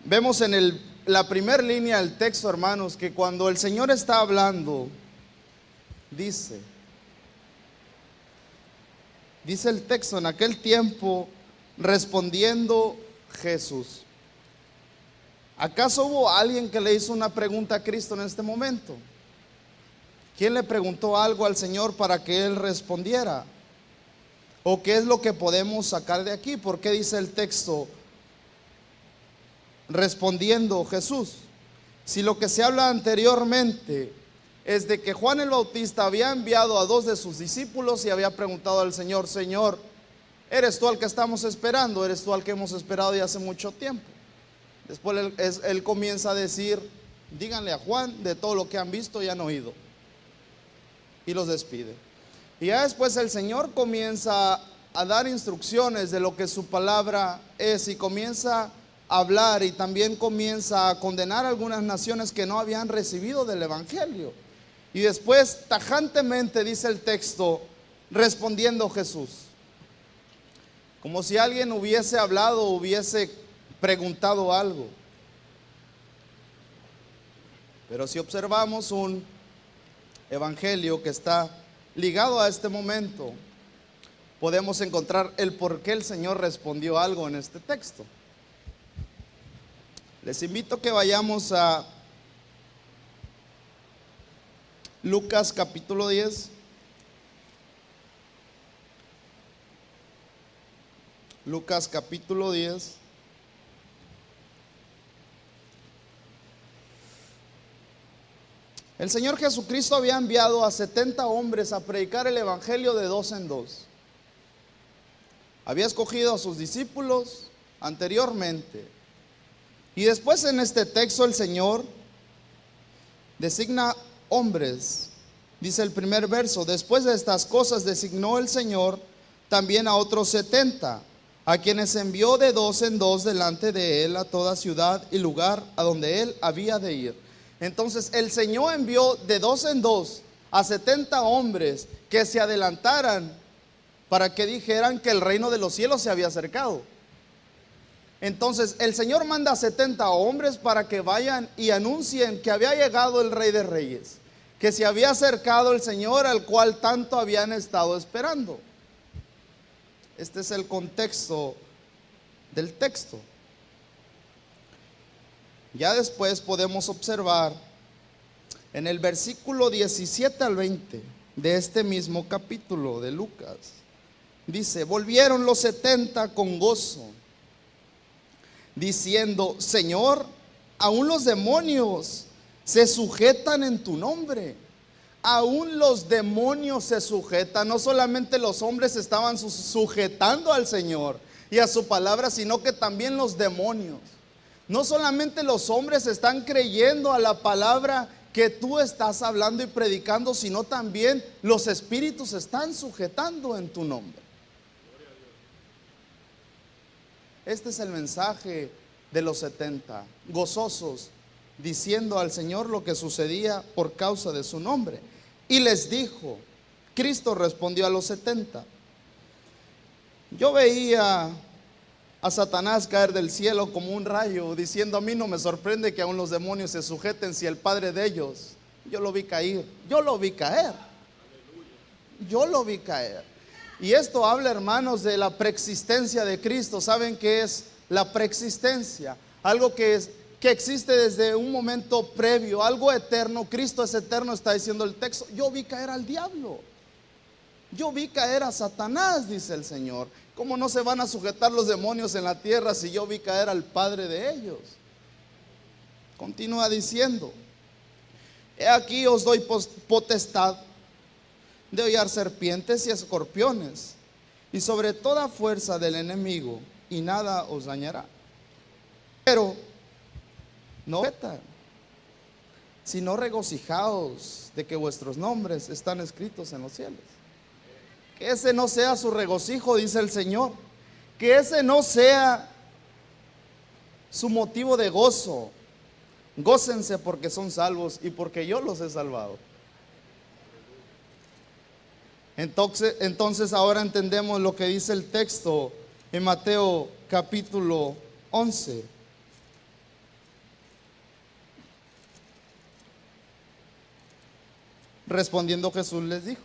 Vemos en la primera línea del texto, hermanos, que cuando el Señor está hablando, dice el texto: en aquel tiempo, respondiendo Jesús. ¿Acaso hubo alguien que le hizo una pregunta a Cristo en este momento? ¿Quién le preguntó algo al Señor para que Él respondiera? ¿O qué es lo que podemos sacar de aquí? ¿Por qué dice el texto respondiendo Jesús? Si lo que se habla anteriormente es de que Juan el Bautista había enviado a 2 de sus discípulos y había preguntado al Señor: Señor, ¿eres tú al que estamos esperando? ¿Eres tú al que hemos esperado de hace mucho tiempo? Después él comienza a decir: díganle a Juan de todo lo que han visto y han oído. Y los despide. Y ya después el Señor comienza a dar instrucciones de lo que su palabra es, y comienza a hablar, y también comienza a condenar a algunas naciones que no habían recibido del Evangelio. Y después tajantemente dice el texto: respondiendo Jesús. Como si alguien hubiese hablado, hubiese preguntado algo. Pero si observamos un evangelio que está ligado a este momento, podemos encontrar el por qué el Señor respondió algo en este texto. Les invito a que vayamos a Lucas capítulo 10. Lucas capítulo 10. El Señor Jesucristo había enviado a 70 hombres a predicar el evangelio de 2 en 2. Había escogido a sus discípulos anteriormente. Y después en este texto el Señor designa hombres. Dice el primer verso: después de estas cosas designó el Señor también a otros 70, a quienes envió de 2 en 2 delante de él a toda ciudad y lugar a donde él había de ir. Entonces el Señor envió de 2 en 2 a 70 hombres que se adelantaran para que dijeran que el reino de los cielos se había acercado. Entonces el Señor manda a 70 hombres para que vayan y anuncien que había llegado el Rey de Reyes, que se había acercado el Señor al cual tanto habían estado esperando. Este es el contexto del texto. Ya después podemos observar en el versículo 17 al 20 de este mismo capítulo de Lucas. Dice: volvieron los 70 con gozo, diciendo: Señor, aún los demonios se sujetan en tu nombre. Aún los demonios se sujetan. No solamente los hombres estaban sujetando al Señor y a su palabra, sino que también los demonios. No solamente los hombres están creyendo a la palabra que tú estás hablando y predicando, sino también los espíritus están sujetando en tu nombre. Este es el mensaje de los 70, gozosos, diciendo al Señor lo que sucedía por causa de su nombre. Y les dijo, Cristo respondió a los 70. Yo veía a Satanás caer del cielo como un rayo, diciendo: a mí no me sorprende que aún los demonios se sujeten si el padre de ellos. Yo lo vi caer, yo lo vi caer, yo lo vi caer. Y esto habla, hermanos, de la preexistencia de Cristo. ¿Saben qué es la preexistencia? Algo que existe desde un momento previo, algo eterno. Cristo es eterno, está diciendo el texto. Yo vi caer al diablo, yo vi caer a Satanás, dice el Señor. ¿Cómo no se van a sujetar los demonios en la tierra si yo vi caer al padre de ellos? Continúa diciendo: he aquí os doy potestad de hollar serpientes y escorpiones, y sobre toda fuerza del enemigo, y nada os dañará. Pero no petan, sino regocijaos de que vuestros nombres están escritos en los cielos. Que ese no sea su regocijo, dice el Señor. Que ese no sea su motivo de gozo. Gócense porque son salvos y porque yo los he salvado. Entonces ahora entendemos lo que dice el texto en Mateo capítulo 11. Respondiendo Jesús les dijo: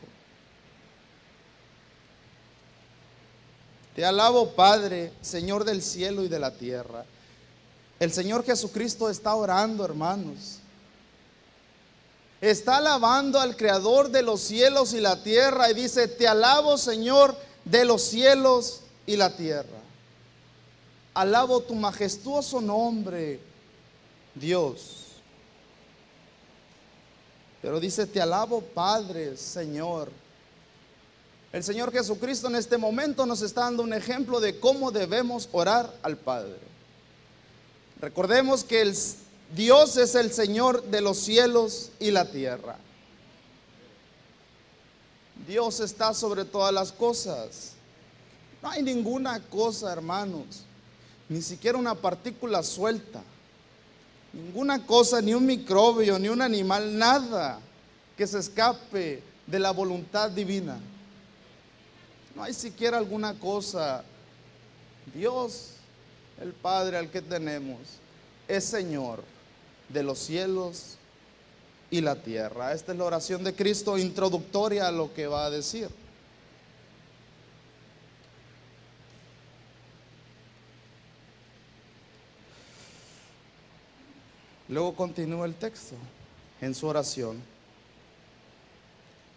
Te alabo, Padre, Señor del cielo y de la tierra. El Señor Jesucristo está orando, hermanos. Está alabando al Creador de los cielos y la tierra y dice: Te alabo, Señor de los cielos y la tierra. Alabo tu majestuoso nombre, Dios. Pero dice: Te alabo, Padre, Señor. El Señor Jesucristo en este momento nos está dando un ejemplo de cómo debemos orar al Padre. Recordemos que Dios es el Señor de los cielos y la tierra. Dios está sobre todas las cosas. No hay ninguna cosa, hermanos, ni siquiera una partícula suelta, ninguna cosa, ni un microbio, ni un animal, nada que se escape de la voluntad divina. No hay siquiera alguna cosa. Dios, el Padre al que tenemos, es Señor de los cielos y la tierra. Esta es la oración de Cristo introductoria a lo que va a decir. Luego continúa el texto en su oración.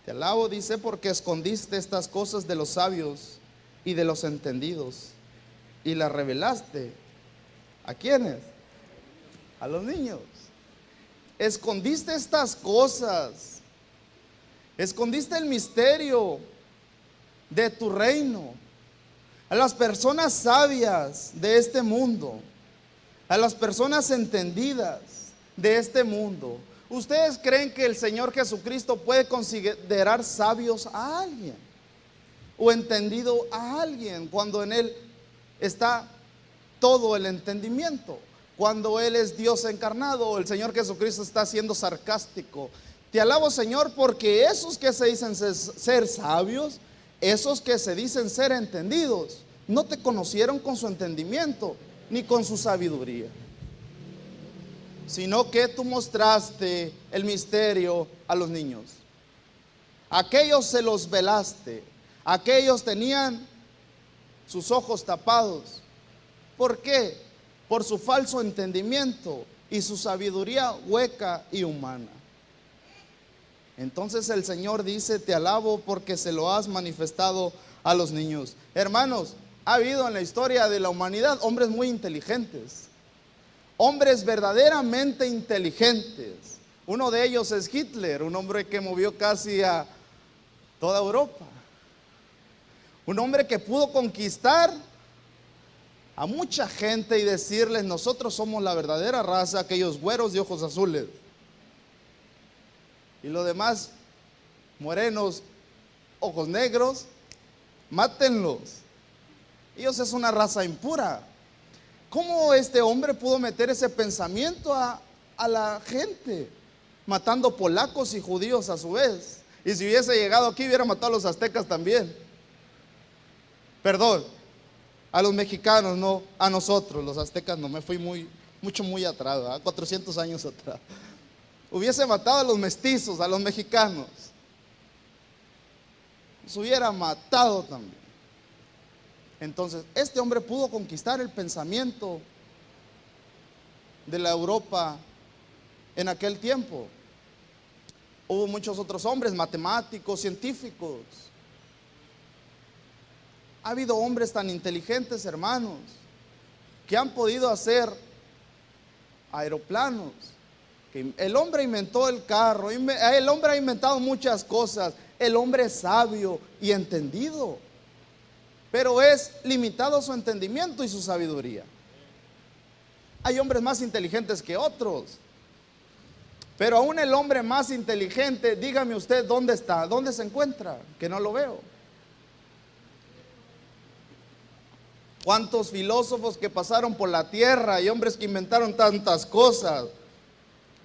Te alabo, dice, porque escondiste estas cosas de los sabios y de los entendidos y las revelaste. ¿A quiénes? A los niños. Escondiste estas cosas. Escondiste el misterio de tu reino a las personas sabias de este mundo, a las personas entendidas de este mundo. ¿Ustedes creen que el Señor Jesucristo puede considerar sabios a alguien o entendido a alguien cuando en Él está todo el entendimiento? Cuando Él es Dios encarnado, el Señor Jesucristo está siendo sarcástico. Te alabo, Señor, porque esos que se dicen ser sabios, esos que se dicen ser entendidos, no te conocieron con su entendimiento ni con su sabiduría, sino que tú mostraste el misterio a los niños. Aquellos se los velaste, aquellos tenían sus ojos tapados. ¿Por qué? Por su falso entendimiento y su sabiduría hueca y humana. Entonces el Señor dice: Te alabo porque se lo has manifestado a los niños. Hermanos, ha habido en la historia de la humanidad hombres muy inteligentes, hombres verdaderamente inteligentes. Uno de ellos es Hitler, un hombre que movió casi a toda Europa. Un hombre que pudo conquistar a mucha gente y decirles: nosotros somos la verdadera raza, aquellos güeros de ojos azules. Y los demás, morenos, ojos negros, mátenlos. Ellos es una raza impura. ¿Cómo este hombre pudo meter ese pensamiento a la gente? Matando polacos y judíos a su vez. Y si hubiese llegado aquí, hubiera matado a los aztecas también. Perdón, a los mexicanos, no a nosotros, los aztecas no, me fui muy atrás, ¿verdad? 400 años atrás. Hubiese matado a los mestizos, a los mexicanos. Los hubiera matado también. Entonces, este hombre pudo conquistar el pensamiento de la Europa en aquel tiempo. Hubo muchos otros hombres, matemáticos, científicos. Ha habido hombres tan inteligentes, hermanos, que han podido hacer aeroplanos. Que el hombre inventó el carro, el hombre ha inventado muchas cosas. El hombre es sabio y entendido, pero es limitado su entendimiento y su sabiduría. Hay hombres más inteligentes que otros, pero aún el hombre más inteligente, dígame usted dónde está, dónde se encuentra, que no lo veo. ¿Cuántos filósofos que pasaron por la tierra y hombres que inventaron tantas cosas,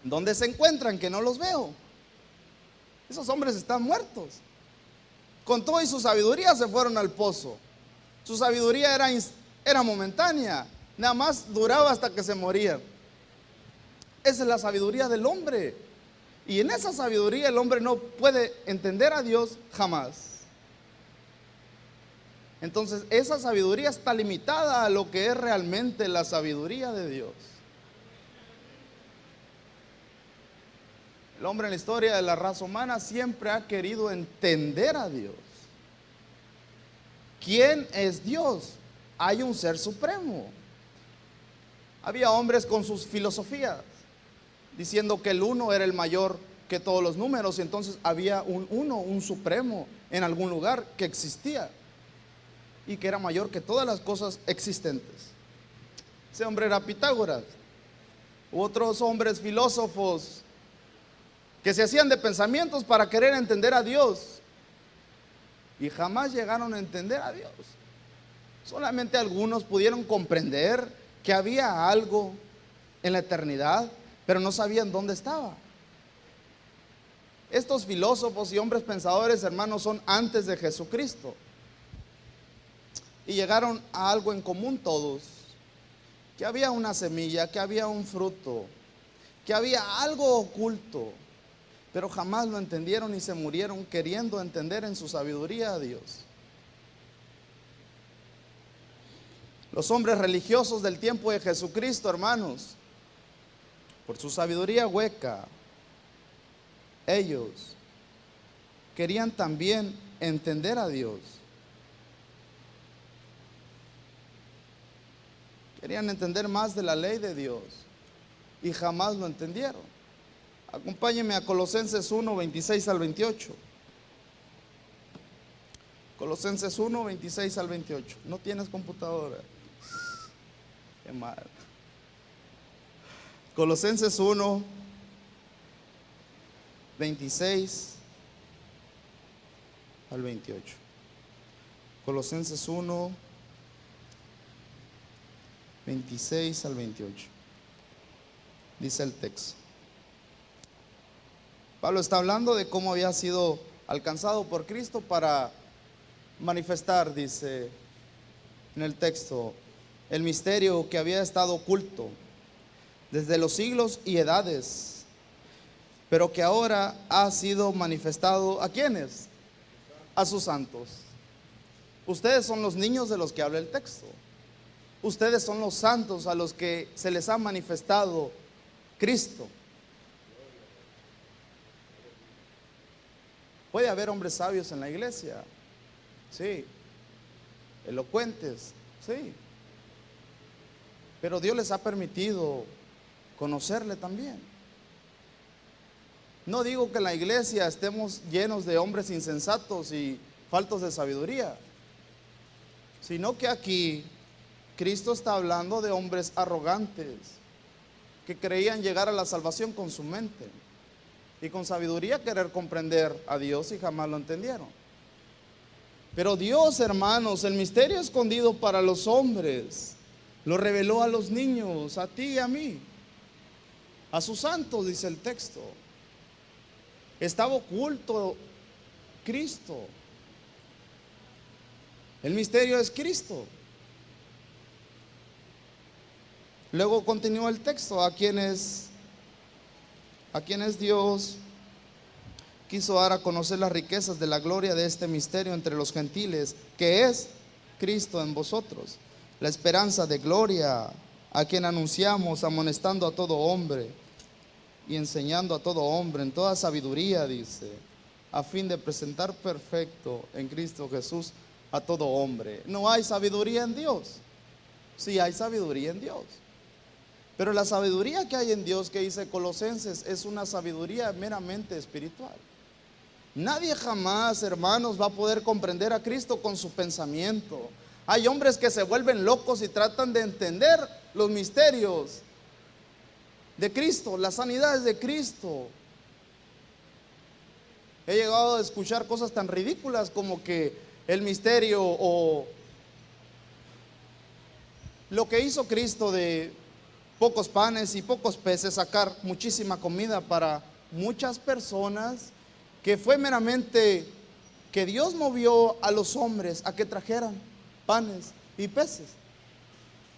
dónde se encuentran, que no los veo? Esos hombres están muertos. Con todo y su sabiduría se fueron al pozo. Su sabiduría era momentánea, nada más duraba hasta que se morían. Esa es la sabiduría del hombre. Y en esa sabiduría el hombre no puede entender a Dios jamás. Entonces esa sabiduría está limitada a lo que es realmente la sabiduría de Dios. El hombre en la historia de la raza humana siempre ha querido entender a Dios. ¿Quién es Dios? Hay un ser supremo. Había hombres con sus filosofías, diciendo que el uno era el mayor que todos los números, y entonces había un uno, un supremo en algún lugar que existía y que era mayor que todas las cosas existentes. Ese hombre era Pitágoras. U otros hombres filósofos que se hacían de pensamientos para querer entender a Dios y jamás llegaron a entender a Dios. Solamente algunos pudieron comprender que había algo en la eternidad, pero no sabían dónde estaba. Estos filósofos y hombres pensadores, hermanos, son antes de Jesucristo. Y llegaron a algo en común todos, que había una semilla, que había un fruto, que había algo oculto, pero jamás lo entendieron y se murieron queriendo entender en su sabiduría a Dios. Los hombres religiosos del tiempo de Jesucristo, hermanos, por su sabiduría hueca, ellos querían también entender a Dios. Querían entender más de la ley de Dios y jamás lo entendieron. Acompáñenme a Colosenses 1, 26 al 28. Colosenses 1, 26 al 28. ¿No tienes computadora? Qué mal. Colosenses 1, 26 al 28. Colosenses 1, 26 al 28. Dice el texto. Pablo está hablando de cómo había sido alcanzado por Cristo para manifestar, dice en el texto, el misterio que había estado oculto desde los siglos y edades, pero que ahora ha sido manifestado. ¿A quiénes? A sus santos. Ustedes son los niños de los que habla el texto. Ustedes son los santos a los que se les ha manifestado Cristo. Puede haber hombres sabios en la iglesia, sí, elocuentes, sí, pero Dios les ha permitido conocerle también. No digo que en la iglesia estemos llenos de hombres insensatos y faltos de sabiduría, sino que aquí Cristo está hablando de hombres arrogantes que creían llegar a la salvación con su mente y con sabiduría querer comprender a Dios y jamás lo entendieron. Pero Dios, hermanos, el misterio escondido para los hombres lo reveló a los niños, a ti y a mí, a sus santos, dice el texto. Estaba oculto Cristo. El misterio es Cristo. Luego continúa el texto, a quienes Dios quiso dar a conocer las riquezas de la gloria de este misterio entre los gentiles, que es Cristo en vosotros, la esperanza de gloria, a quien anunciamos, amonestando a todo hombre y enseñando a todo hombre en toda sabiduría, dice, a fin de presentar perfecto en Cristo Jesús a todo hombre. No hay sabiduría en Dios. Sí hay sabiduría en Dios, pero la sabiduría que hay en Dios, que dice Colosenses, es una sabiduría meramente espiritual. Nadie jamás, hermanos, va a poder comprender a Cristo con su pensamiento. Hay hombres que se vuelven locos y tratan de entender los misterios de Cristo, las sanidades de Cristo. He llegado a escuchar cosas tan ridículas como que el misterio o lo que hizo Cristo de pocos panes y pocos peces, sacar muchísima comida para muchas personas, que fue meramente que Dios movió a los hombres a que trajeran panes y peces.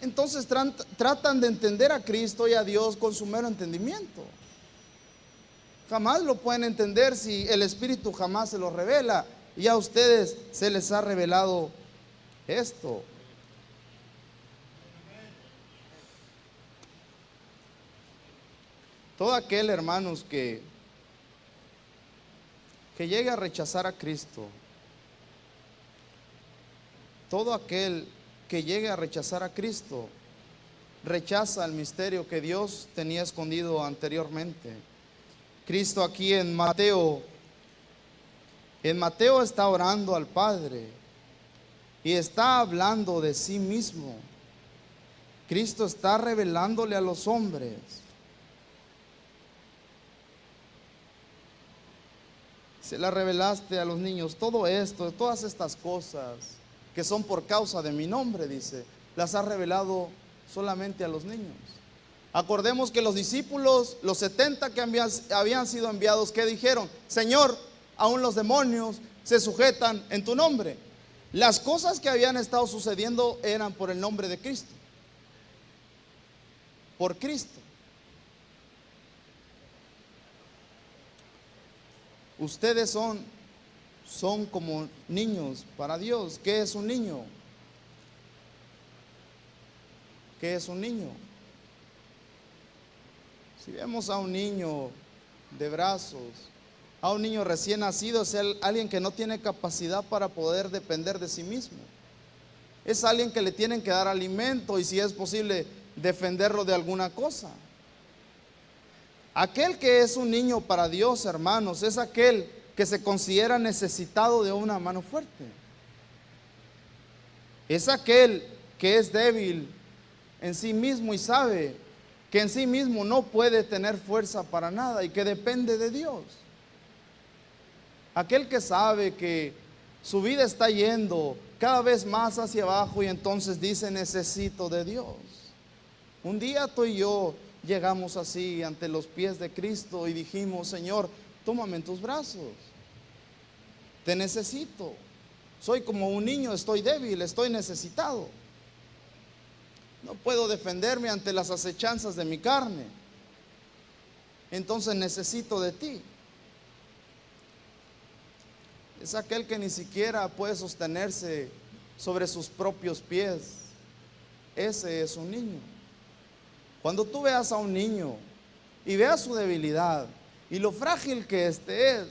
Entonces tratan de entender a Cristo y a Dios con su mero entendimiento. Jamás lo pueden entender si el Espíritu jamás se lo revela. Y a ustedes se les ha revelado esto. Todo aquel, hermanos, que llegue a rechazar a Cristo, todo aquel que llegue a rechazar a Cristo, rechaza el misterio que Dios tenía escondido anteriormente. Cristo aquí en Mateo está orando al Padre y está hablando de sí mismo. Cristo está revelándole a los hombres. Se la revelaste a los niños. Todo esto, todas estas cosas que son por causa de mi nombre, dice, las ha revelado solamente a los niños. Acordemos que los discípulos, los 70 que habían sido enviados, ¿qué dijeron? Señor, aún los demonios se sujetan en tu nombre. Las cosas que habían estado sucediendo eran por el nombre de Cristo. Por Cristo. Ustedes son como niños para Dios. ¿Qué es un niño? ¿Qué es un niño? Si vemos a un niño de brazos, a un niño recién nacido, es alguien que no tiene capacidad para poder depender de sí mismo. Es alguien que le tienen que dar alimento y, si es posible, defenderlo de alguna cosa. Aquel que es un niño para Dios, hermanos, es aquel que se considera necesitado de una mano fuerte. Es aquel que es débil en sí mismo y sabe que en sí mismo no puede tener fuerza para nada y que depende de Dios. Aquel que sabe que su vida está yendo cada vez más hacia abajo y entonces dice: necesito de Dios. Un día tú y yo llegamos así ante los pies de Cristo y dijimos: Señor, tómame en tus brazos, te necesito, soy como un niño, estoy débil, estoy necesitado, no puedo defenderme ante las acechanzas de mi carne, entonces necesito de ti. Es aquel que ni siquiera puede sostenerse sobre sus propios pies. Ese es un niño. Cuando tú veas a un niño y veas su debilidad y lo frágil que éste es,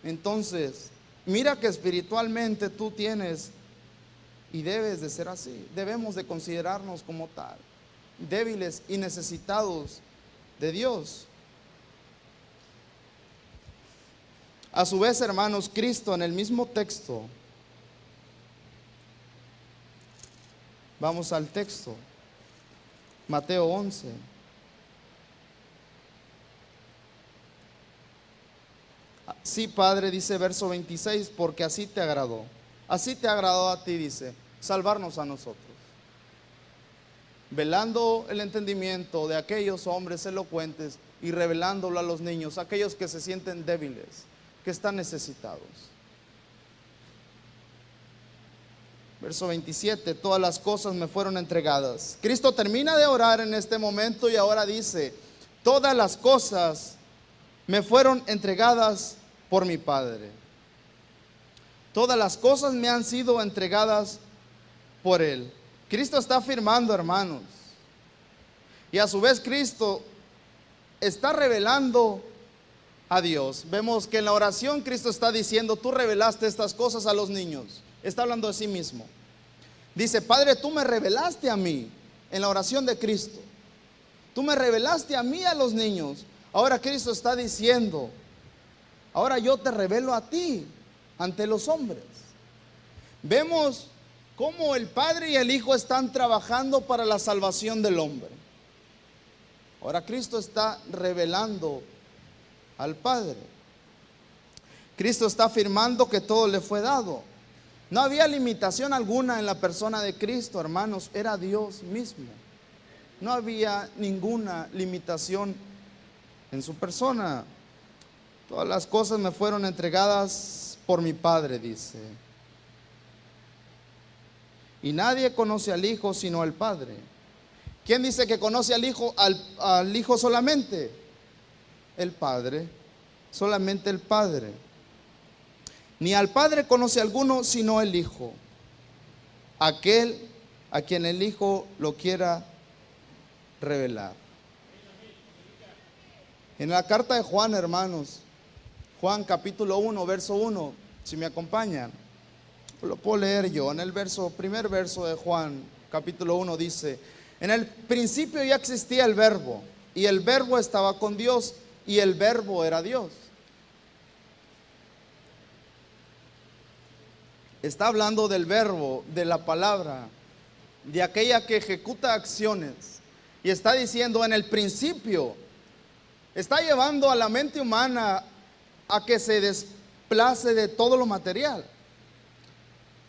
entonces mira que espiritualmente tú tienes y debes de ser así. Debemos de considerarnos como tal, débiles y necesitados de Dios. A su vez, hermanos, Cristo en el mismo texto, vamos al texto, Mateo 11. Sí, Padre, dice verso 26, porque así te agradó. Así te agradó a ti, dice, salvarnos a nosotros. Velando el entendimiento de aquellos hombres elocuentes y revelándolo a los niños, aquellos que se sienten débiles, que están necesitados. Verso 27, todas las cosas me fueron entregadas. Cristo termina de orar en este momento y ahora dice: todas las cosas me fueron entregadas por mi Padre. Todas las cosas me han sido entregadas por Él. Cristo está afirmando, hermanos, y a su vez Cristo está revelando a Dios. Vemos que en la oración Cristo está diciendo: tú revelaste estas cosas a los niños. Está hablando de sí mismo. Dice: Padre, tú me revelaste a mí. En la oración de Cristo, tú me revelaste a mí, a los niños. Ahora Cristo está diciendo: ahora yo te revelo a ti ante los hombres. Vemos cómo el Padre y el Hijo están trabajando para la salvación del hombre. Ahora Cristo está revelando al Padre. Cristo está afirmando que todo le fue dado. No había limitación alguna en la persona de Cristo, hermanos. Era Dios mismo. No había ninguna limitación en su persona. Todas las cosas me fueron entregadas por mi Padre, dice. Y nadie conoce al Hijo sino al Padre. ¿Quién dice que conoce al Hijo? Al Hijo solamente. el Padre, solamente el Padre. Ni al Padre conoce alguno sino el Hijo, aquel a quien el Hijo lo quiera revelar. En la carta de Juan, hermanos, Juan capítulo 1, verso 1, si me acompañan, lo puedo leer yo. En el primer verso de Juan capítulo 1 dice: en el principio ya existía el Verbo, y el Verbo estaba con Dios, y el Verbo era Dios. Está hablando del verbo, de la palabra, de aquella que ejecuta acciones. Y está diciendo en el principio, está llevando a la mente humana a que se desplace de todo lo material.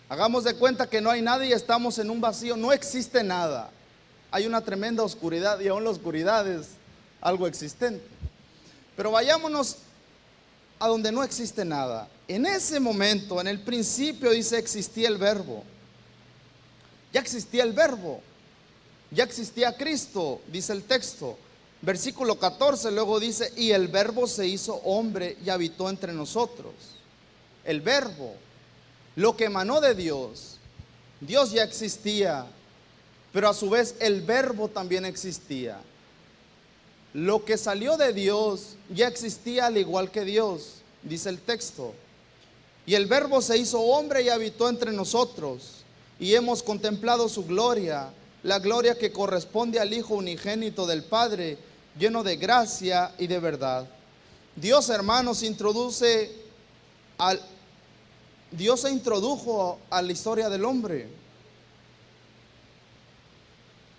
Hagamos de cuenta que no hay nada y estamos en un vacío, no existe nada. Hay una tremenda oscuridad y aún la oscuridad es algo existente. Pero vayámonos a donde no existe nada. En ese momento, en el principio, dice, existía el Verbo. Ya existía el Verbo. Ya existía Cristo, dice el texto. Versículo 14 luego dice: y el Verbo se hizo hombre y habitó entre nosotros. El Verbo, lo que emanó de Dios. Dios ya existía, pero a su vez el Verbo también existía. Lo que salió de Dios ya existía al igual que Dios, dice el texto. Y el Verbo se hizo hombre y habitó entre nosotros, y hemos contemplado su gloria, la gloria que corresponde al Hijo unigénito del Padre, lleno de gracia y de verdad. Dios, hermanos, Dios se introdujo a la historia del hombre.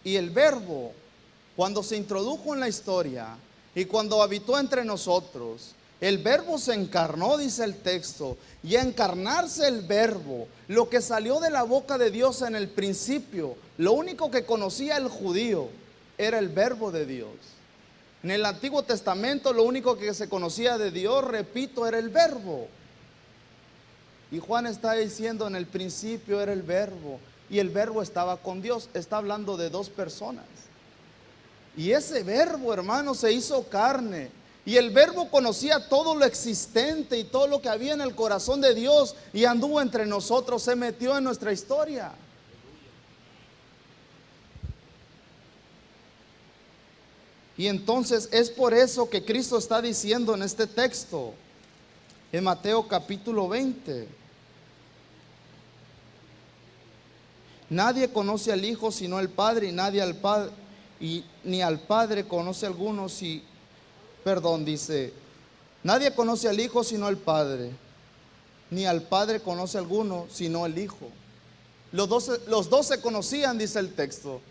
Y el Verbo, cuando se introdujo en la historia y cuando habitó entre nosotros, el Verbo se encarnó, dice el texto. Y a encarnarse el Verbo, lo que salió de la boca de Dios en el principio, lo único que conocía el judío era el Verbo de Dios. En el Antiguo Testamento lo único que se conocía de Dios, repito, era el Verbo. Y Juan está diciendo: en el principio era el Verbo, y el Verbo estaba con Dios. Está hablando de dos personas. Y ese Verbo, hermano, se hizo carne. Y el Verbo conocía todo lo existente y todo lo que había en el corazón de Dios, y anduvo entre nosotros, se metió en nuestra historia. Y entonces es por eso que Cristo está diciendo en este texto, en Mateo capítulo 20: nadie conoce al Hijo sino el Padre, y nadie al Padre, y ni al Padre conoce alguno dice: nadie conoce al Hijo sino el Padre, ni al Padre conoce alguno sino el Hijo. Los dos se conocían, dice el texto.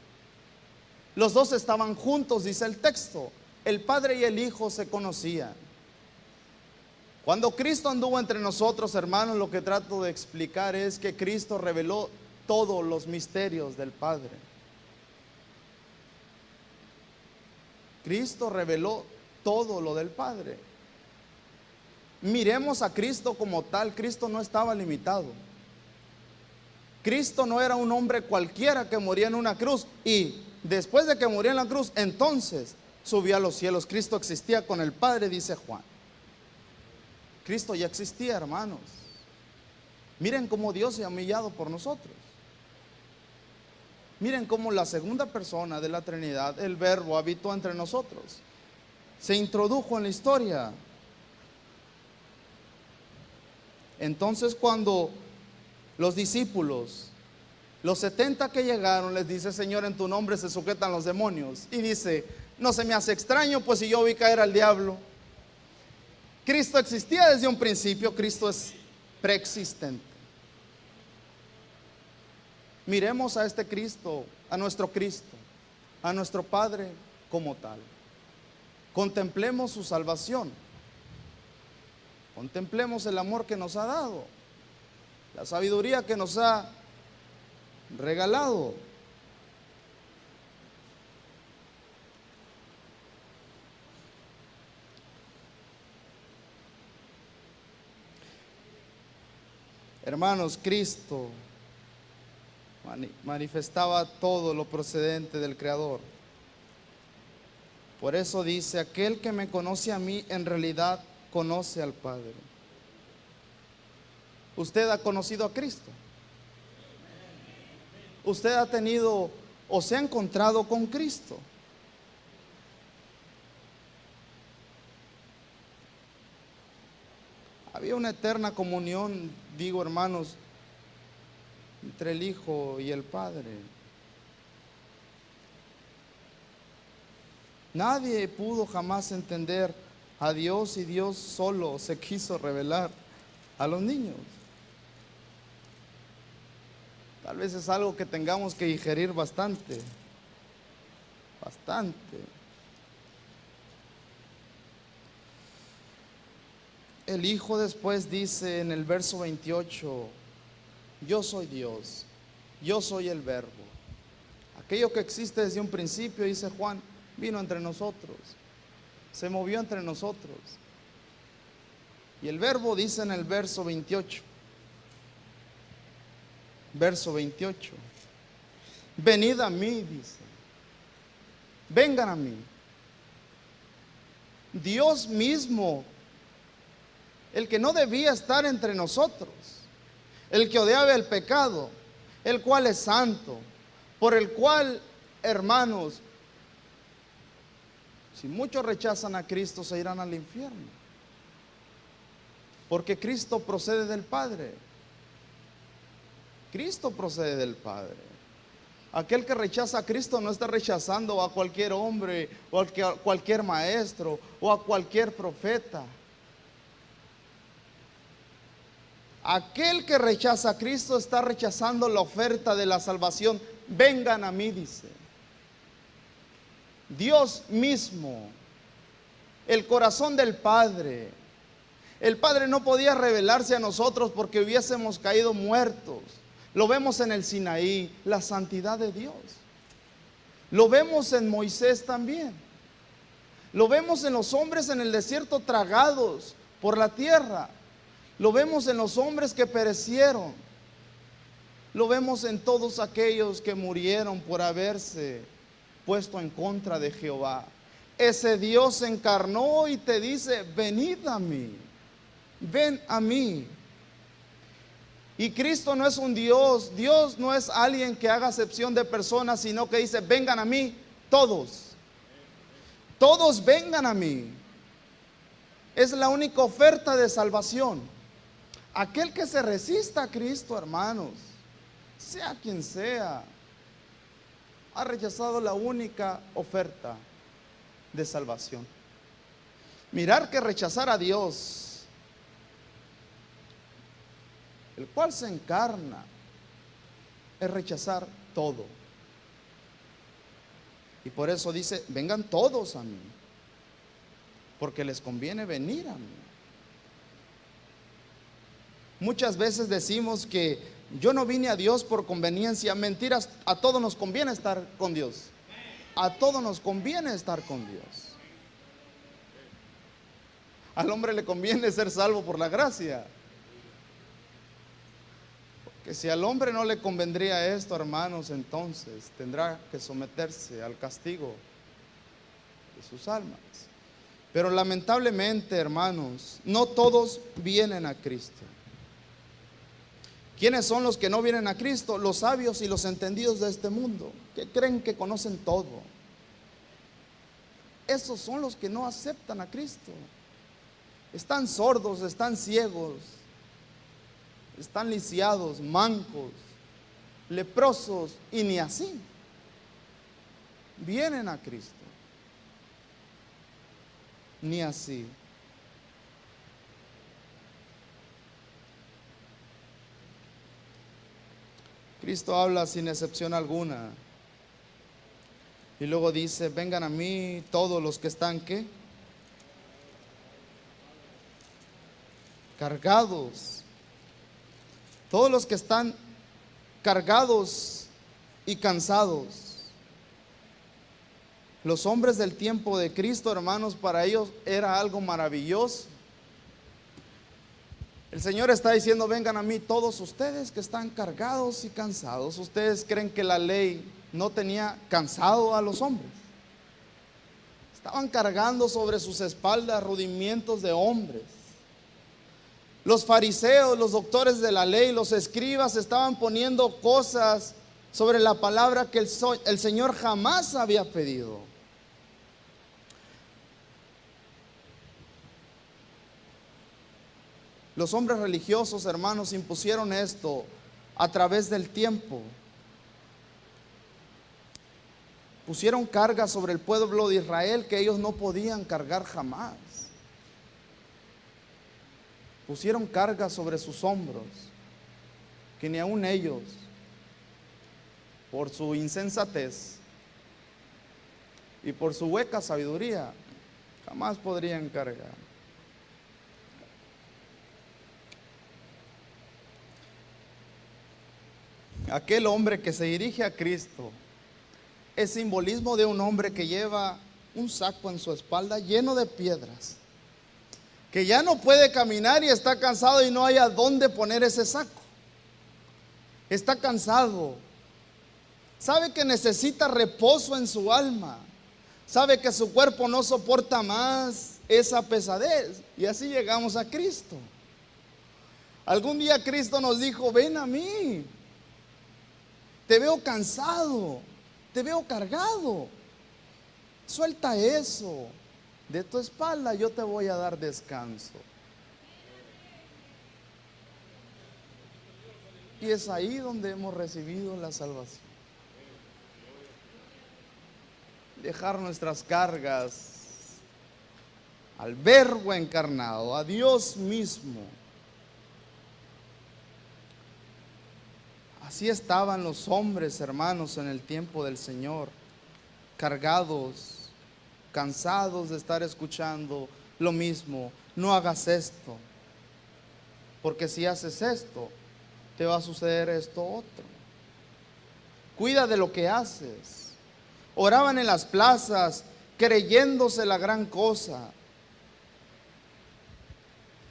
Los dos estaban juntos, dice el texto. El Padre y el Hijo se conocían. Cuando Cristo anduvo entre nosotros, hermanos, lo que trato de explicar es que Cristo reveló todos los misterios del Padre. Cristo reveló todo lo del Padre. Miremos a Cristo como tal. Cristo no estaba limitado. Cristo no era un hombre cualquiera que moría en una cruz y después de que murió en la cruz, entonces subió a los cielos. Cristo existía con el Padre, dice Juan. Cristo ya existía, hermanos. Miren cómo Dios se ha humillado por nosotros. Miren cómo la segunda persona de la Trinidad, el Verbo, habitó entre nosotros. Se introdujo en la historia. Entonces, cuando los discípulos, los 70 que llegaron, les dice: Señor, en tu nombre se sujetan los demonios. Y dice: no se me hace extraño, pues si yo vi caer al diablo. Cristo existía desde un principio. Cristo es preexistente. Miremos a este Cristo, a nuestro Cristo, a nuestro Padre como tal. Contemplemos su salvación. Contemplemos el amor que nos ha dado, la sabiduría que nos ha regalado. Hermanos, Cristo manifestaba todo lo procedente del Creador. Por eso dice, aquel que me conoce a mí, en realidad conoce al Padre. ¿Usted ha conocido a Cristo? ¿Usted ha tenido o se ha encontrado con Cristo? Había una eterna comunión, digo hermanos, entre el Hijo y el Padre. Nadie pudo jamás entender a Dios y Dios solo se quiso revelar a los niños. Tal vez es algo que tengamos que digerir bastante. El Hijo después dice en el verso 28, yo soy Dios, yo soy el Verbo. Aquello que existe desde un principio, dice Juan, vino entre nosotros, se movió entre nosotros. Y el Verbo dice en el verso 28, venid a mí, dice, vengan a mí. Dios mismo, el que no debía estar entre nosotros, el que odiaba el pecado, el cual es santo, por el cual, hermanos, si muchos rechazan a Cristo, se irán al infierno, porque Cristo procede del Padre. Cristo procede del Padre. Aquel que rechaza a Cristo no está rechazando a cualquier hombre o a cualquier maestro o a cualquier profeta. Aquel que rechaza a Cristo está rechazando la oferta de la salvación. Vengan a mí, dice. Dios mismo, el corazón del Padre. El Padre no podía revelarse a nosotros porque hubiésemos caído muertos. Lo vemos en el Sinaí, la santidad de Dios. Lo vemos en Moisés también. Lo vemos en los hombres en el desierto tragados por la tierra. Lo vemos en los hombres que perecieron. Lo vemos en todos aquellos que murieron por haberse puesto en contra de Jehová. Ese Dios se encarnó y te dice, venid a mí, ven a mí. Y Cristo no es un Dios, Dios no es alguien que haga acepción de personas, sino que dice, vengan a mí todos. Todos vengan a mí. Es la única oferta de salvación. Aquel que se resista a Cristo, hermanos, sea quien sea, ha rechazado la única oferta de salvación. Mirar que rechazar a Dios, el cual se encarna, es rechazar todo. Y por eso dice, vengan todos a mí, porque les conviene venir a mí. Muchas veces decimos que yo no vine a Dios por conveniencia. Mentiras, a todos nos conviene estar con Dios. A todos nos conviene estar con Dios. Al hombre le conviene ser salvo por la gracia. Que si al hombre no le convendría esto, hermanos, entonces tendrá que someterse al castigo de sus almas. Pero lamentablemente, hermanos, no todos vienen a Cristo. ¿Quiénes son los que no vienen a Cristo? Los sabios y los entendidos de este mundo, que creen que conocen todo. Esos son los que no aceptan a Cristo. Están sordos, están ciegos, están lisiados, mancos, leprosos, y ni así vienen a Cristo. Ni así. Cristo habla sin excepción alguna. Y luego dice, vengan a mí todos los que están, ¿qué? Cargados. Todos los que están cargados y cansados. Los hombres del tiempo de Cristo, hermanos, para ellos era algo maravilloso. El Señor está diciendo, vengan a mí todos ustedes que están cargados y cansados. ¿Ustedes creen que la ley no tenía cansado a los hombres? Estaban cargando sobre sus espaldas rudimientos de hombres. Los fariseos, los doctores de la ley, los escribas estaban poniendo cosas sobre la palabra que el Señor jamás había pedido. Los hombres religiosos, hermanos, impusieron esto a través del tiempo. Pusieron carga sobre el pueblo de Israel que ellos no podían cargar jamás. Pusieron carga sobre sus hombros que ni aun ellos, por su insensatez y por su hueca sabiduría, jamás podrían cargar. Aquel hombre que se dirige a Cristo es simbolismo de un hombre que lleva un saco en su espalda lleno de piedras, que ya no puede caminar y está cansado y no hay a dónde poner ese saco. Está cansado, sabe que necesita reposo en su alma, sabe que su cuerpo no soporta más esa pesadez, y así llegamos a Cristo. Algún día Cristo nos dijo: ven a mí, te veo cansado, te veo cargado, suelta eso de tu espalda, yo te voy a dar descanso. Y es ahí donde hemos recibido la salvación. Dejar nuestras cargas al Verbo encarnado, a Dios mismo. Así estaban los hombres, hermanos, en el tiempo del Señor, cargados, cansados de estar escuchando lo mismo. No hagas esto, porque si haces esto, te va a suceder esto otro. Cuida de lo que haces. Oraban en las plazas, creyéndose la gran cosa.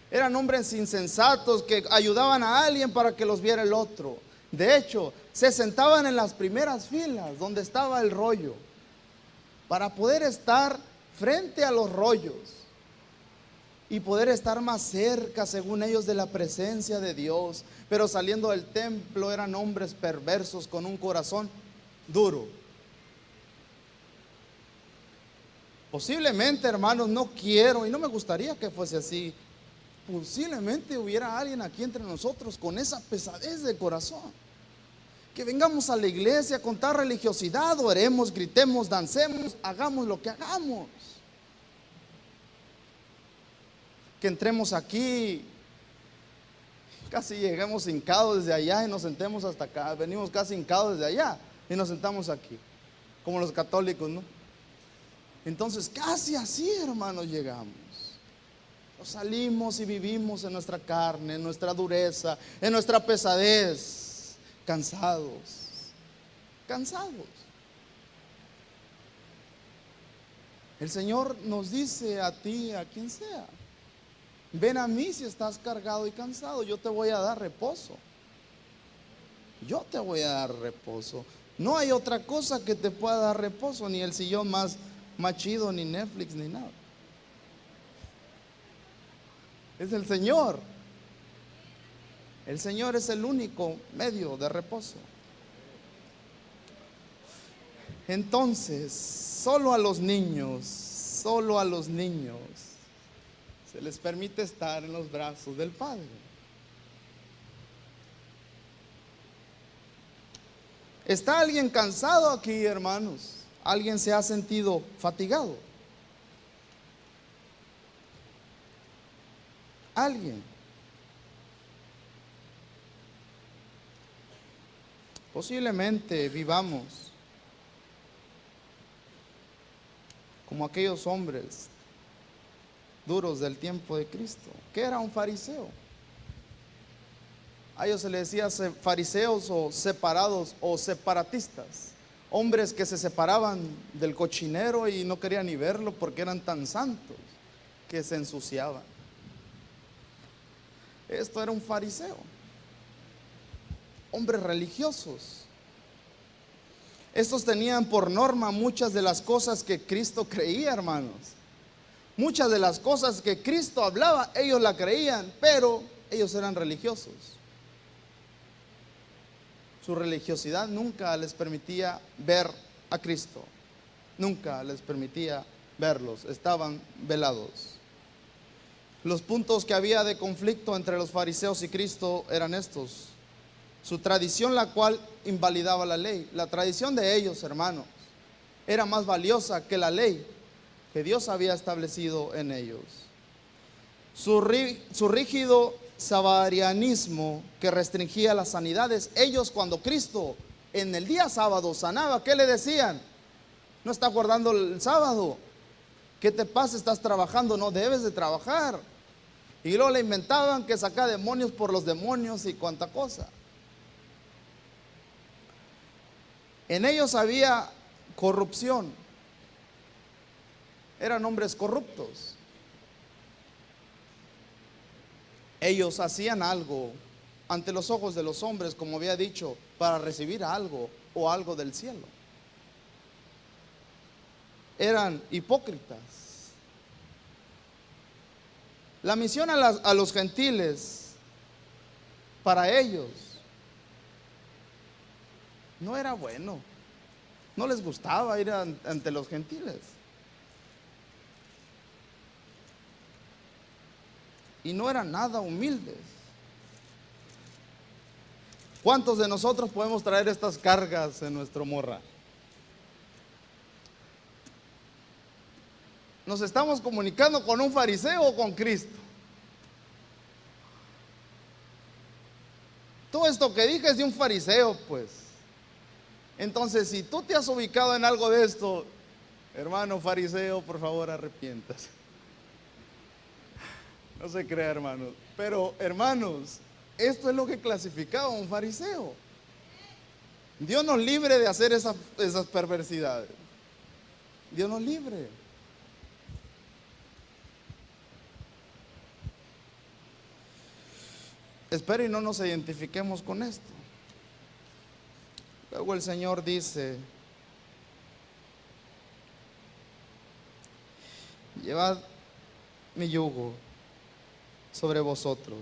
Eran hombres insensatos que ayudaban a alguien para que los viera el otro. De hecho, se sentaban en las primeras filas donde estaba el rollo, para poder estar frente a los rollos y poder estar más cerca, según ellos, de la presencia de Dios. Pero saliendo del templo eran hombres perversos con un corazón duro. Posiblemente, hermanos, no quiero y no me gustaría que fuese así. Posiblemente hubiera alguien aquí entre nosotros con esa pesadez de corazón, que vengamos a la iglesia con tal religiosidad, oremos, gritemos, dancemos, hagamos lo que hagamos, que entremos aquí, casi lleguemos hincados desde allá y nos sentemos hasta acá, venimos casi hincados desde allá y nos sentamos aquí, como los católicos, ¿no? Entonces casi así, hermanos, llegamos. Salimos y vivimos en nuestra carne, en nuestra dureza, en nuestra pesadez, cansados. El Señor nos dice a ti, a quien sea: ven a mí si estás cargado y cansado, yo te voy a dar reposo. Yo te voy a dar reposo. No hay otra cosa que te pueda dar reposo, ni el sillón más chido, ni Netflix, ni nada. Es el Señor. El Señor es el único medio de reposo. Entonces, solo a los niños se les permite estar en los brazos del Padre. ¿Está alguien cansado aquí, hermanos? ¿Alguien se ha sentido fatigado? ¿Alguien? Posiblemente vivamos como aquellos hombres duros del tiempo de Cristo. ¿Qué era un fariseo? A ellos se les decía fariseos o separados o separatistas, hombres que se separaban del cochinero y no querían ni verlo porque eran tan santos que se ensuciaban. Esto era un fariseo. Hombres religiosos. Estos tenían por norma muchas de las cosas que Cristo creía, hermanos. Muchas de las cosas que Cristo hablaba, ellos la creían, pero ellos eran religiosos. Su religiosidad nunca les permitía ver a Cristo. Nunca les permitía verlos. Estaban velados. Los puntos que había de conflicto entre los fariseos y Cristo eran estos. Su tradición, la cual invalidaba la ley. La tradición de ellos, hermanos, era más valiosa que la ley que Dios había establecido en ellos. Su rígido sabarianismo que restringía las sanidades. Ellos, cuando Cristo en el día sábado sanaba, ¿qué le decían? No está guardando el sábado. ¿Qué te pasa? Estás trabajando, no debes de trabajar. Y luego le inventaban que saca demonios por los demonios y cuánta cosa. En ellos había corrupción. Eran hombres corruptos. Ellos hacían algo ante los ojos de los hombres, como había dicho, para recibir algo o algo del cielo. Eran hipócritas. La misión a los gentiles, para ellos, no era bueno. No les gustaba ir ante los gentiles. Y no eran nada humildes. ¿Cuántos de nosotros podemos traer estas cargas en nuestro morral? ¿Nos estamos comunicando con un fariseo o con Cristo? Todo esto que dije es de un fariseo, pues. Entonces, si tú te has ubicado en algo de esto, hermano fariseo, por favor arrepiéntase. No se crea, hermanos. Pero, hermanos, esto es lo que clasificaba a un fariseo. Dios nos libre de hacer esas perversidades. Dios nos libre. Espero y no nos identifiquemos con esto. Luego el Señor dice: llevad mi yugo sobre vosotros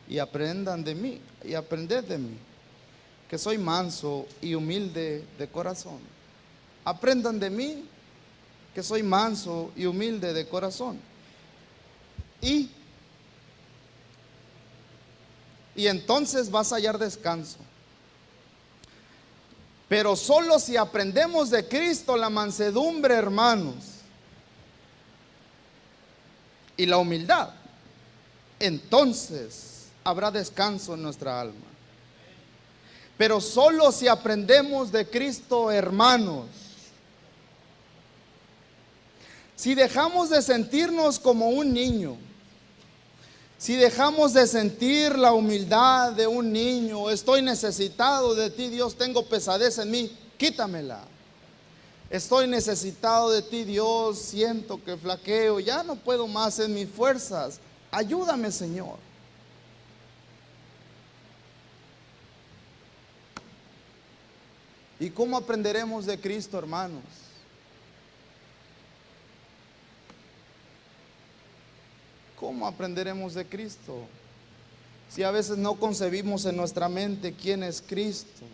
y aprendan de mí, y aprended de mí, que soy manso y humilde de corazón. Aprendan de mí, que soy manso y humilde de corazón. Y entonces vas a hallar descanso. Pero solo si aprendemos de Cristo la mansedumbre, hermanos, y la humildad, entonces habrá descanso en nuestra alma. Pero solo si aprendemos de Cristo, hermanos, si dejamos de sentirnos como un niño, si dejamos de sentir la humildad de un niño, estoy necesitado de ti, Dios, tengo pesadez en mí, quítamela. Estoy necesitado de ti, Dios, siento que flaqueo, ya no puedo más en mis fuerzas, ayúdame, Señor. ¿Y cómo aprenderemos de Cristo, hermanos? ¿Cómo aprenderemos de Cristo? Si a veces no concebimos en nuestra mente quién es Cristo.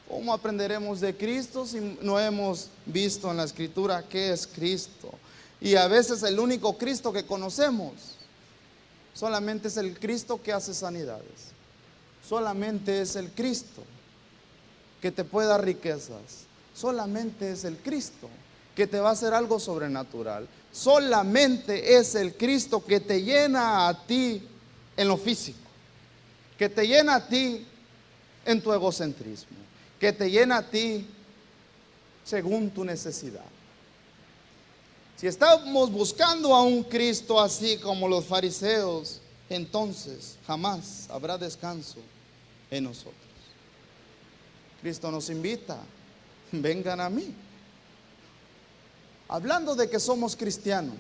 ¿Cómo aprenderemos de Cristo si no hemos visto en la Escritura qué es Cristo? Y a veces el único Cristo que conocemos solamente es el Cristo que hace sanidades. Solamente es el Cristo que te puede dar riquezas. Solamente es el Cristo que te va a hacer algo sobrenatural. Solamente es el Cristo que te llena a ti en lo físico, que te llena a ti en tu egocentrismo, que te llena a ti según tu necesidad. Si estamos buscando a un Cristo así como los fariseos, entonces jamás habrá descanso en nosotros. Cristo nos invita: vengan a mí. Hablando de que somos cristianos,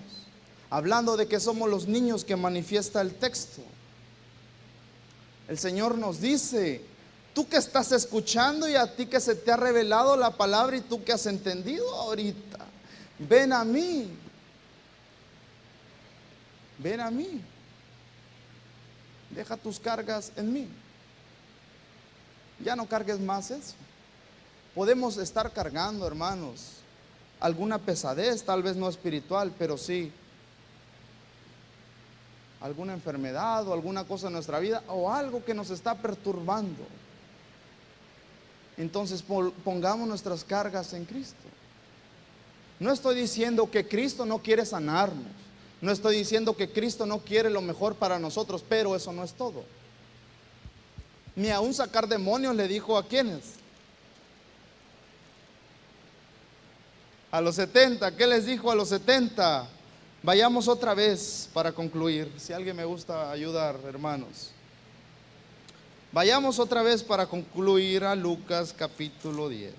hablando de que somos los niños que manifiesta el texto, el Señor nos dice: tú que estás escuchando y a ti que se te ha revelado la palabra y tú que has entendido ahorita, ven a mí. Ven a mí. Deja tus cargas en mí. Ya no cargues más eso. Podemos estar cargando, hermanos, alguna pesadez, tal vez no espiritual, pero sí alguna enfermedad o alguna cosa en nuestra vida o algo que nos está perturbando. Entonces pongamos nuestras cargas en Cristo. No estoy diciendo que Cristo no quiere sanarnos, no estoy diciendo que Cristo no quiere lo mejor para nosotros, pero eso no es todo. Ni aún sacar demonios le dijo a quienes. A los 70, ¿qué les dijo a los 70? Vayamos otra vez para concluir. Si alguien me gusta ayudar, hermanos. Vayamos otra vez para concluir a Lucas capítulo 10.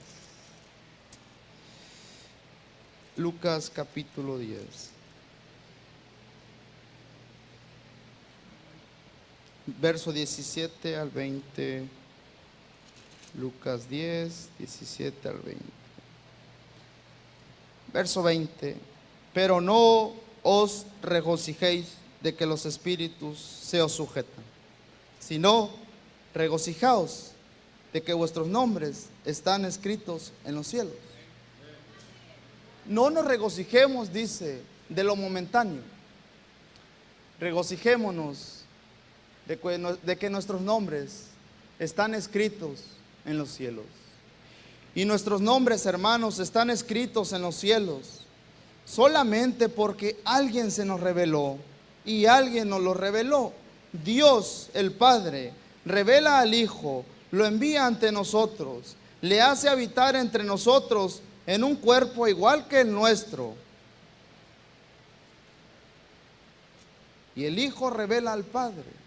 Lucas capítulo 10. Verso 17 al 20. Lucas 10, 17 al 20. Verso 20. Pero no os regocijéis de que los espíritus se os sujetan, sino regocijaos de que vuestros nombres están escritos en los cielos. No nos regocijemos, dice, de lo momentáneo. Regocijémonos de que nuestros nombres están escritos en los cielos. Y nuestros nombres, hermanos, están escritos en los cielos solamente porque alguien se nos reveló y alguien nos lo reveló. Dios, el Padre, revela al Hijo, lo envía ante nosotros, le hace habitar entre nosotros en un cuerpo igual que el nuestro. Y el Hijo revela al Padre.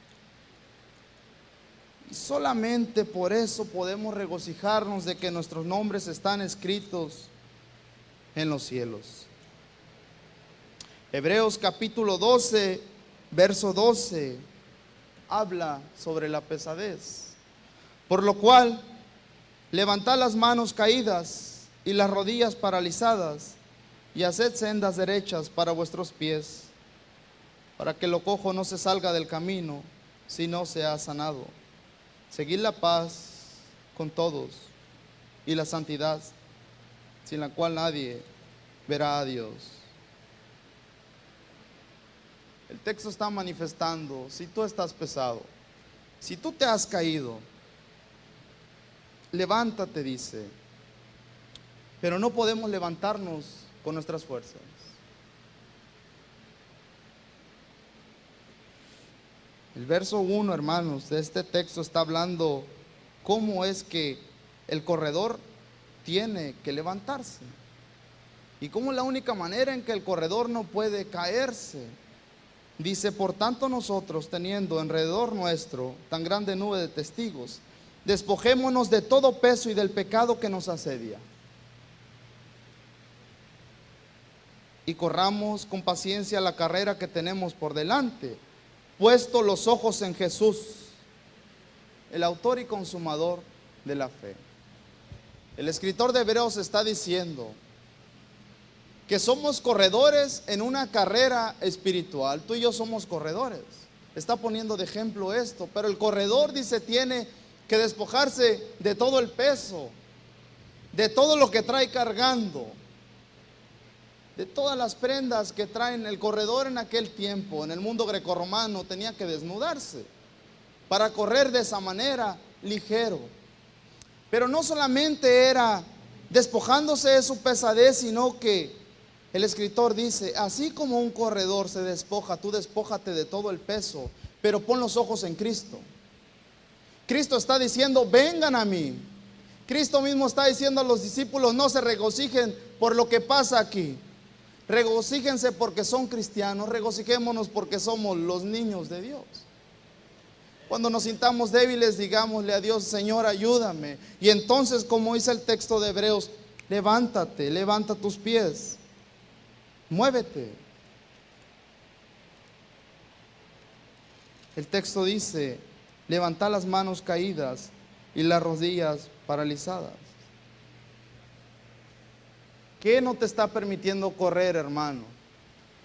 Y solamente por eso podemos regocijarnos de que nuestros nombres están escritos en los cielos. Hebreos capítulo 12, verso 12, habla sobre la pesadez. Por lo cual, levantad las manos caídas y las rodillas paralizadas, y haced sendas derechas para vuestros pies, para que lo cojo no se salga del camino, sino sea sanado. Seguid la paz con todos y la santidad, sin la cual nadie verá a Dios. El texto está manifestando, si tú estás pesado, si tú te has caído, levántate, dice. Pero no podemos levantarnos con nuestras fuerzas. El verso 1, hermanos, de este texto está hablando cómo es que el corredor tiene que levantarse. Y cómo la única manera en que el corredor no puede caerse. Dice, por tanto nosotros, teniendo alrededor nuestro tan grande nube de testigos, despojémonos de todo peso y del pecado que nos asedia, y corramos con paciencia la carrera que tenemos por delante, puesto los ojos en Jesús, el autor y consumador de la fe. El escritor de Hebreos está diciendo que somos corredores en una carrera espiritual. Tú y yo somos corredores. Está poniendo de ejemplo esto, pero el corredor, dice, tiene que despojarse de todo el peso, de todo lo que trae cargando, de todas las prendas que traen. El corredor en aquel tiempo, en el mundo grecorromano, tenía que desnudarse para correr de esa manera, ligero. Pero no solamente era despojándose de su pesadez, sino que el escritor dice, así como un corredor se despoja, tú despójate de todo el peso, pero pon los ojos en Cristo. Cristo está diciendo, vengan a mí. Cristo mismo está diciendo a los discípulos, no se regocijen por lo que pasa aquí. Regocíjense porque son cristianos, regocijémonos porque somos los niños de Dios. Cuando nos sintamos débiles, digámosle a Dios, Señor, ayúdame. Y entonces, como dice el texto de Hebreos, levántate, levanta tus pies, muévete. El texto dice, levantad las manos caídas y las rodillas paralizadas. ¿Qué no te está permitiendo correr, hermano?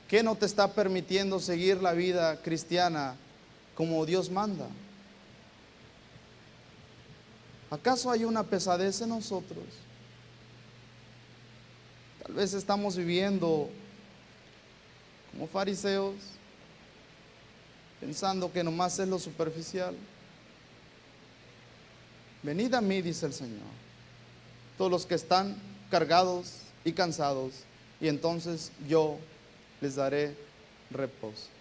¿Qué no te está permitiendo seguir la vida cristiana como Dios manda? ¿Acaso hay una pesadez en nosotros? Tal vez estamos viviendo como fariseos, pensando que nomás es lo superficial. Venid a mí, dice el Señor, todos los que están cargados y cansados, y entonces yo les daré reposo.